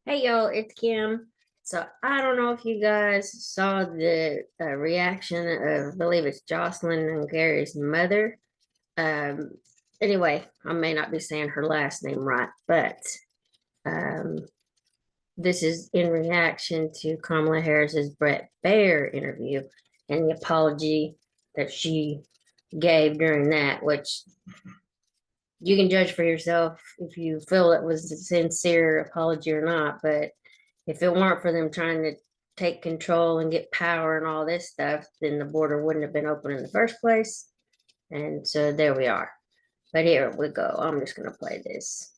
Hey y'all, it's Kim. So I don't know if you guys saw the reaction of, I believe it's Jocelyn Nungaray's mother. Um, anyway, I may not be saying her last name right, but um, this is in reaction to Kamala Harris's Brett Baier interview and the apology that she gave during that, which you can judge for yourself if you feel it was a sincere apology or not. But if it weren't for them trying to take control and get power and all this stuff, then the border wouldn't have been open in the first place. And so there we are. But here we go. I'm just going to play this.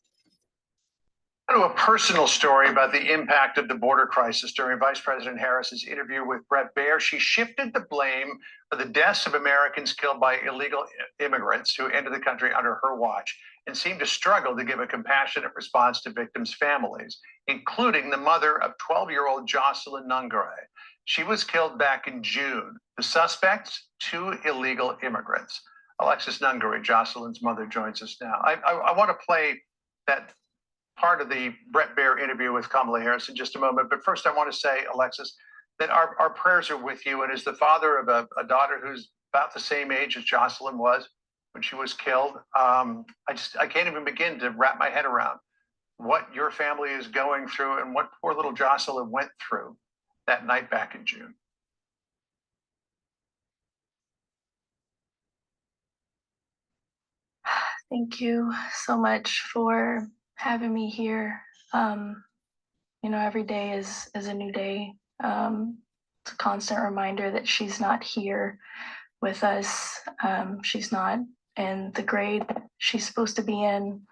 To a personal story about the impact of the border crisis during Vice President Harris's interview with Brett Baier. She shifted the blame for the deaths of Americans killed by illegal immigrants who entered the country under her watch and seemed to struggle to give a compassionate response to victims' families, including the mother of 12-year-old Jocelyn Nungaray. She was killed back in June. The suspects, two illegal immigrants. Alexis Nungaray, Jocelyn's mother, joins us now. I want to play that part of the Brett Baier interview with Kamala Harris in just a moment. But first, I want to say, Alexis, that our prayers are with you. And as the father of a daughter who's about the same age as Jocelyn was when she was killed, I can't even begin to wrap my head around what your family is going through and what poor little Jocelyn went through that night back in June. Thank you so much for having me here. Every day is a new day. It's a constant reminder that she's not here with us. She's not in the grade she's supposed to be in.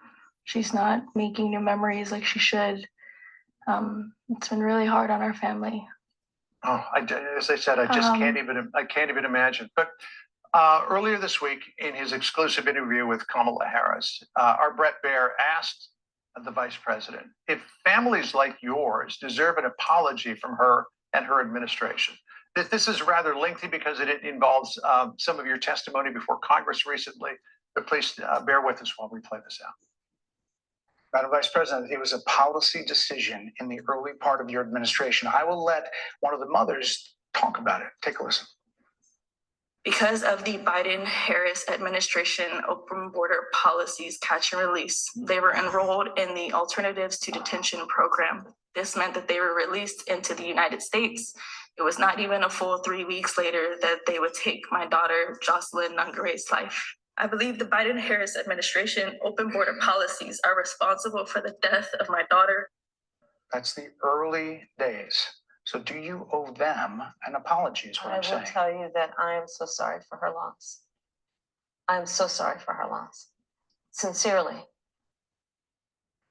She's not making new memories like she should. It's been really hard on our family. Oh, as I said, I can't even imagine. But earlier this week, in his exclusive interview with Kamala Harris, our Brett Baier asked the vice president if families like yours deserve an apology from her and her administration. This is rather lengthy because it involves some of your testimony before Congress recently, but please bear with us while we play this out. Madam Vice President, it was a policy decision in the early part of your administration. I will let one of the mothers talk about it. Take a listen. Because of the Biden-Harris administration open border policies catch and release, they were enrolled in the Alternatives to Detention program. This meant that they were released into the United States. It was not even a full 3 weeks later that they would take my daughter, Jocelyn Nungaray's life. I believe the Biden-Harris administration open border policies are responsible for the death of my daughter. That's the early days. So do you owe them an apology is what I'm saying. I will tell you that I am so sorry for her loss. I am so sorry for her loss. Sincerely.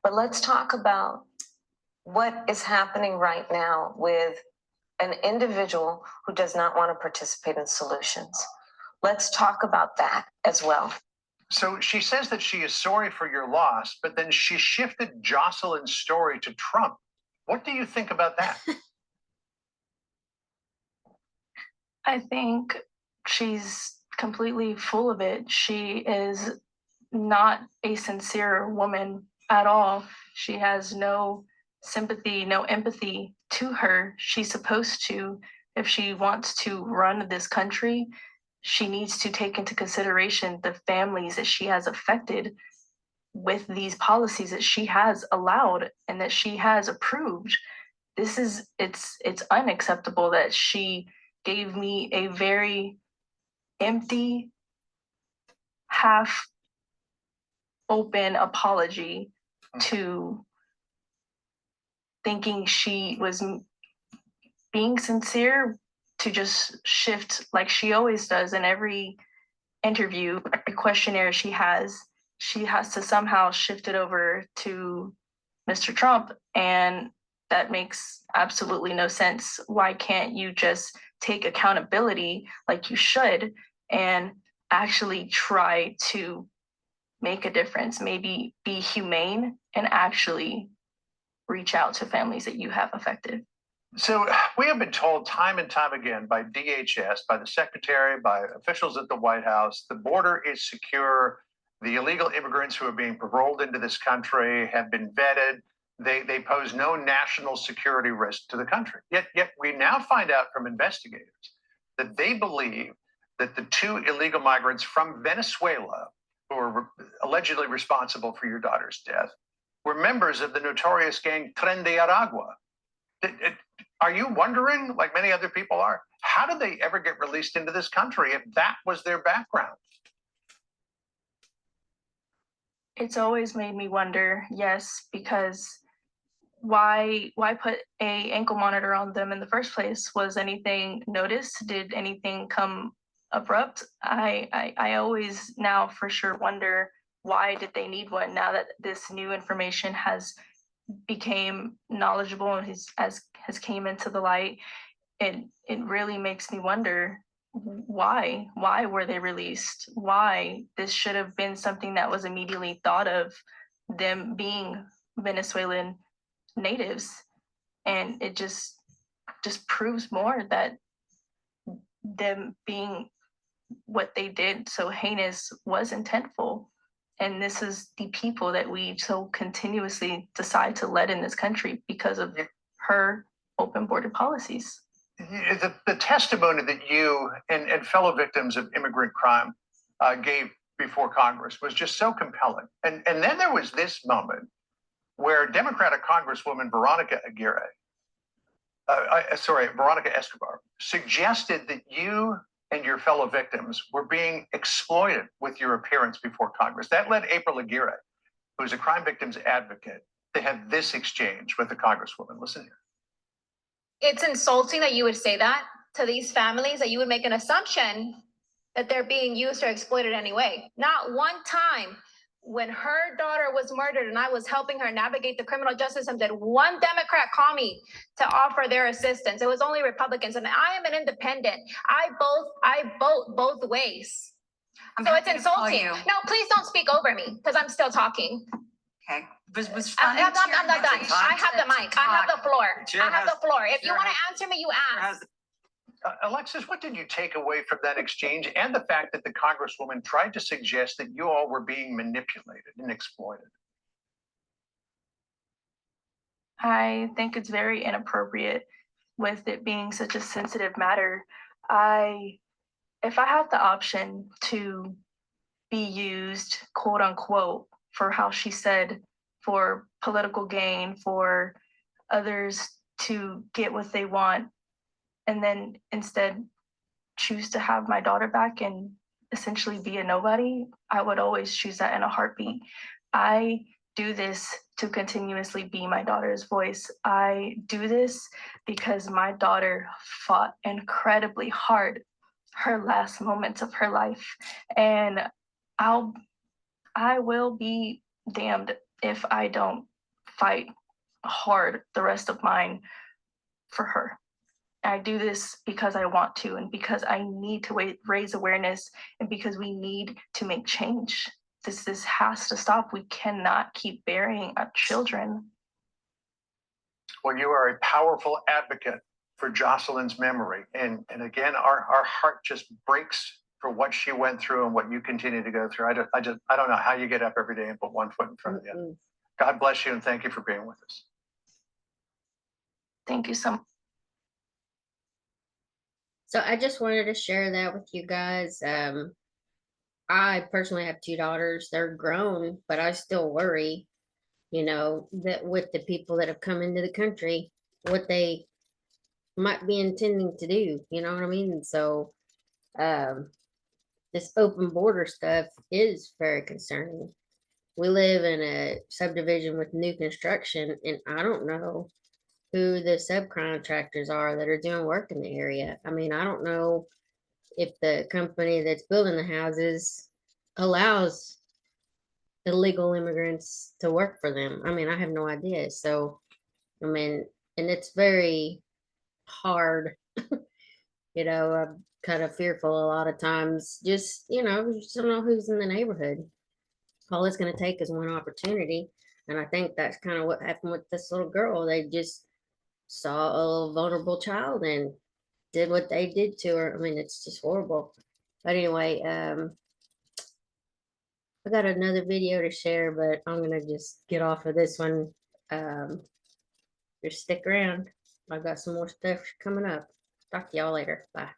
But let's talk about what is happening right now with an individual who does not want to participate in solutions. Let's talk about that as well. So she says that she is sorry for your loss, but then she shifted Jocelyn's story to Trump. What do you think about that? I think she's completely full of it. She is not a sincere woman at all. She has no sympathy, no empathy to her. She's supposed to, if she wants to run this country, she needs to take into consideration the families that she has affected with these policies that she has allowed and that she has approved. It's unacceptable that she gave me a very empty, half open apology to thinking she was being sincere, to just shift like she always does in every interview, every questionnaire she has to somehow shift it over to Mr. Trump. And that makes absolutely no sense. Why can't you just take accountability like you should and actually try to make a difference, maybe be humane and actually reach out to families that you have affected? So we have been told time and time again by DHS, by the secretary, by officials at the White House, the border is secure. The illegal immigrants who are being paroled into this country have been vetted. They pose no national security risk to the country. Yet we now find out from investigators that they believe that the 2 illegal migrants from Venezuela who are allegedly responsible for your daughter's death were members of the notorious gang Tren de Aragua. Are you wondering, like many other people are, how did they ever get released into this country if that was their background? It's always made me wonder, yes, because why put a ankle monitor on them in the first place? Was anything noticed? Did anything come abrupt? I always now for sure wonder, why did they need one now that this new information has became knowledgeable and has came into the light? It really makes me wonder, why were they released? Why? This should have been something that was immediately thought of, them being Venezuelan natives. And it just proves more that them being what they did so heinous was intentful. And this is the people that we so continuously decide to let in this country because of her open border policies. The testimony that you and fellow victims of immigrant crime gave before Congress was just so compelling. And then there was this moment where Democratic Congresswoman Veronica Escobar suggested that you and your fellow victims were being exploited with your appearance before Congress. That led April Aguirre, who's a crime victims advocate, to have this exchange with the Congresswoman. Listen here. It's insulting that you would say that to these families, that you would make an assumption that they're being used or exploited anyway. Not one time when her daughter was murdered and I was helping her navigate the criminal justice system did one Democrat call me to offer their assistance. It was only Republicans, and I am an independent. I vote both ways. So it's insulting. No, please don't speak over me because I'm still talking. Okay. I'm not done. I have the mic. I have the floor. I have the floor. If you want to answer me, you ask. Alexis, what did you take away from that exchange and the fact that the Congresswoman tried to suggest that you all were being manipulated and exploited? I think it's very inappropriate with it being such a sensitive matter. If I have the option to be used, quote unquote, for how she said, for political gain, for others to get what they want, and then instead choose to have my daughter back and essentially be a nobody, I would always choose that in a heartbeat. I do this to continuously be my daughter's voice. I do this because my daughter fought incredibly hard her last moments of her life. And I will be damned if I don't fight hard the rest of mine for her. I do this because I want to, and because I need to raise awareness, and because we need to make change. This has to stop. We cannot keep burying our children. Well, you are a powerful advocate for Jocelyn's memory. And again, our heart just breaks for what she went through and what you continue to go through. I don't know how you get up every day and put one foot in front of the other. God bless you, and thank you for being with us. Thank you so much. So I just wanted to share that with you guys. I personally have 2 daughters. They're grown, but I still worry, that with the people that have come into the country, what they might be intending to do, you know what I mean? And so this open border stuff is very concerning. We live in a subdivision with new construction, and I don't know who the subcontractors are that are doing work in the area. I mean, I don't know if the company that's building the houses allows illegal immigrants to work for them. I mean, I have no idea. So, I mean, and it's very hard, I'm kind of fearful a lot of times. Just, you just don't know who's in the neighborhood. All it's going to take is one opportunity. And I think that's kind of what happened with this little girl. They just saw a little vulnerable child and did what they did to her. I mean, it's just horrible. But anyway, I got another video to share, but I'm gonna just get off of this one. Just stick around. I've got some more stuff coming up. Talk to y'all later. Bye.